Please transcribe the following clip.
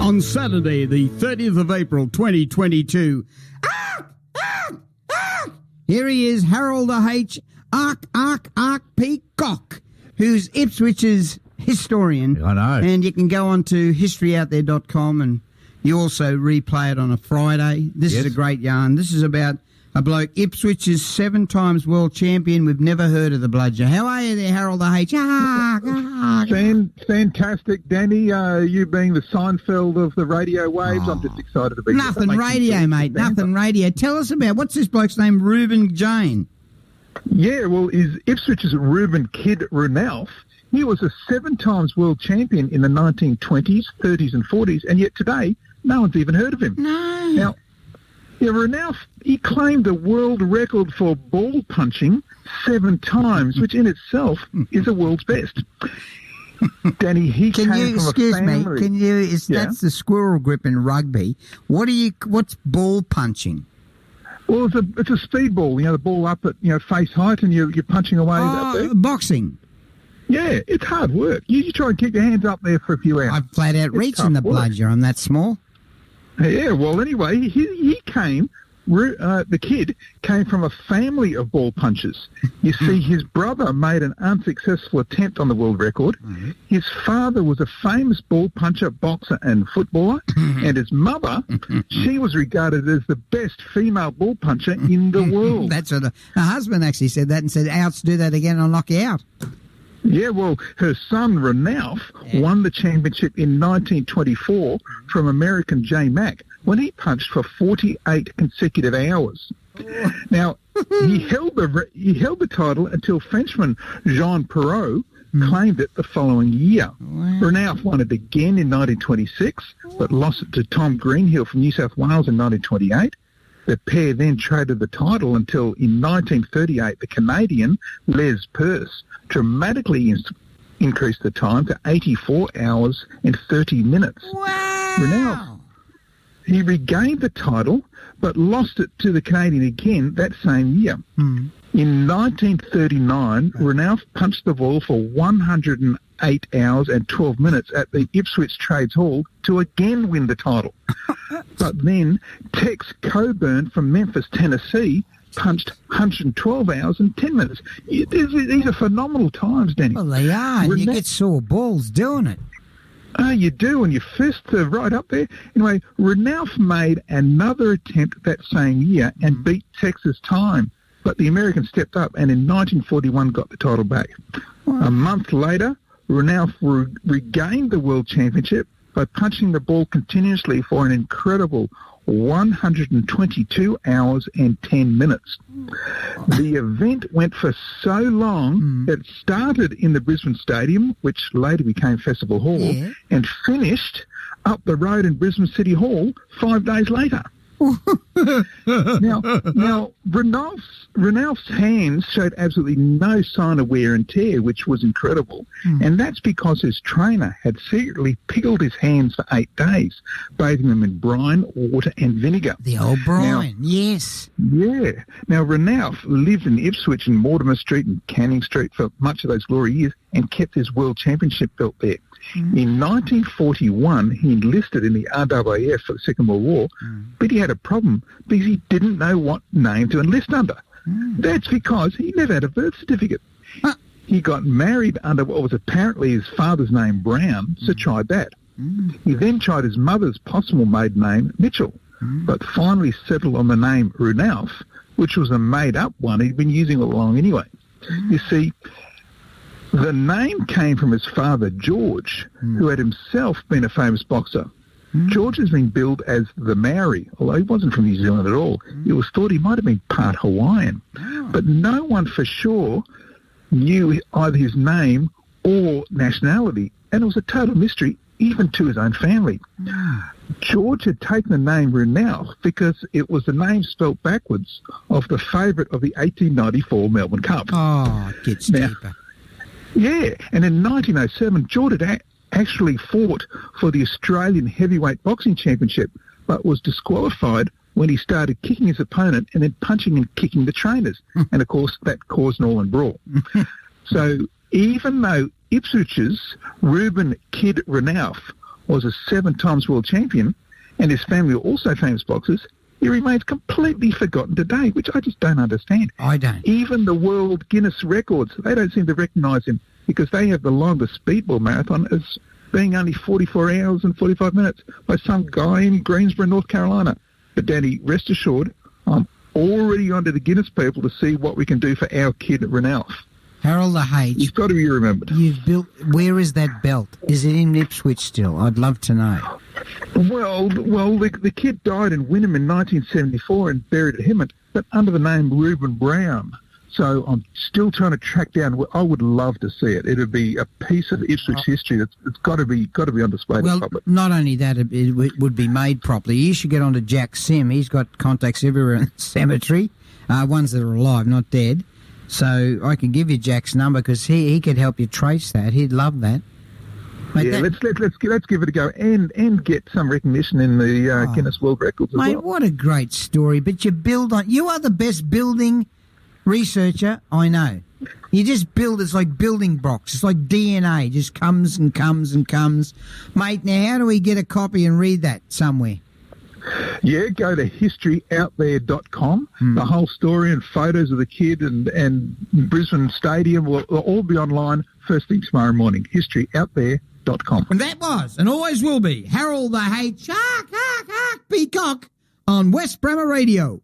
On Saturday, the 30th of April, 2022. Here he is, Harold H. Peacock, who's Ipswich's historian. I know. And you can go on to historyouthere.com and you also replay it on a Friday. This is a great yarn. This is about a bloke, Ipswich is 7 times world champion. We've never heard of the bludger. How are you there, Harold H? Fantastic, Danny. You being the Seinfeld of the radio waves, I'm just excited to be here. Nothing radio, mate. Nothing radio. Tell us about, what's this bloke's name? Reuben Jane. Yeah, well, is Ipswich's Reuben Kid Ruenalf. He was a 7 times world champion in the 1920s, 30s and 40s, and yet today, no one's even heard of him. No. Now, Ruenalf, he claimed a world record for ball punching 7 times, which in itself is the world's best. Danny, he came from a family. That's the squirrel grip in rugby. What's ball punching? Well, it's a speed ball. The ball up at face height, and you're punching away. Boxing. Yeah, it's hard work. You try and keep your hands up there for a few hours. I've flat out reaching the bludger. I'm that small. Yeah, well, anyway, he came, the kid came from a family of ball punchers. You see, his brother made an unsuccessful attempt on the world record. Mm-hmm. His father was a famous ball puncher, boxer and footballer. And his mother, she was regarded as the best female ball puncher in the world. That's what her husband actually said that and said, "Outs, do that again, I'll knock you out." Yeah, well, her son, Ruenalf, won the championship in 1924 from American J. Mack when he punched for 48 consecutive hours. Now, he held the title until Frenchman Jean Perrault claimed it the following year. Wow. Ruenalf won it again in 1926, but lost it to Tom Greenhill from New South Wales in 1928. The pair then traded the title until in 1938 the Canadian Les Perce dramatically increased the time to 84 hours and 30 minutes. Wow! Ruenalf, he regained the title but lost it to the Canadian again that same year. In 1939, Ruenalf punched the ball for 108 hours and 12 minutes at the Ipswich Trades Hall to again win the title. But then Tex Coburn from Memphis, Tennessee, punched 112 hours and 10 minutes. These are phenomenal times, Danny. Well, they are. You get sore balls doing it. Oh, you do, and your fists are right up there. Anyway, Ruenalf made another attempt that same year and beat Tex's time. But the Americans stepped up and in 1941 got the title back. Wow. A month later, Ruenalf regained the World Championship by punching the ball continuously for an incredible 122 hours and 10 minutes. The event went for so long that it started in the Brisbane Stadium, which later became Festival Hall, and finished up the road in Brisbane City Hall 5 days later. Now, Ruenalf's hands showed absolutely no sign of wear and tear, which was incredible. And that's because his trainer had secretly pickled his hands for 8 days, bathing them in brine, water and vinegar. The old brine, yes. Yeah. Now, Ruenalf lived in Ipswich and Mortimer Street and Canning Street for much of those glory years and kept his world championship belt there. In 1941, he enlisted in the RAF for the Second World War, but he had a problem because he didn't know what name to enlist under. That's because he never had a birth certificate. He got married under what was apparently his father's name, Brown, so tried that. He then tried his mother's possible maiden name, Mitchell, but finally settled on the name Ruenalf, which was a made-up one he'd been using all along anyway. You see, the name came from his father, George, who had himself been a famous boxer. George has been billed as the Maori, although he wasn't from New Zealand at all. It was thought he might have been part Hawaiian. But no one for sure knew either his name or nationality, and it was a total mystery even to his own family. George had taken the name Ruenalf because it was the name spelt backwards of the favourite of the 1894 Melbourne Cup. Oh, it gets deeper. Yeah, and in 1907, George had actually fought for the Australian Heavyweight Boxing Championship, but was disqualified when he started kicking his opponent and then punching and kicking the trainers. And, of course, that caused an all-in brawl. So even though Ipswich's Reuben Kid Ruenalf was a 7 times world champion, and his family were also famous boxers, he remains completely forgotten today, which I just don't understand. I don't. Even the World Guinness records, they don't seem to recognise him because they have the longest speedball marathon as being only 44 hours and 45 minutes by some guy in Greensboro, North Carolina. But, Danny, rest assured, I'm already onto the Guinness people to see what we can do for our kid at Ruenalf. Harold the H. He's got to be remembered. You've built. Where is that belt? Is it in Ipswich still? I'd love to know. Well, the kid died in Wynnum in 1974 and buried at Hemmant, but under the name Reuben Brown. So I'm still trying to track down. I would love to see it. It'd be a piece of Ipswich history that's got to be on display. Well, not only that, it would be made properly. You should get on to Jack Sim. He's got contacts everywhere in the cemetery, ones that are alive, not dead. So I can give you Jack's number because he could help you trace that. He'd love that. Mate, yeah, let's give it a go and get some recognition in the Guinness World Records as mate, well. What a great story! But you are the best building researcher I know. You just build. It's like building blocks. It's like DNA. Just comes and comes and comes. Mate, now how do we get a copy and read that somewhere? Yeah, go to historyouthere.com. The whole story and photos of the kid and Brisbane Stadium will all be online first thing tomorrow morning. Historyouthere.com. And that was, and always will be, Harold the H. Peacock on West Bremer Radio.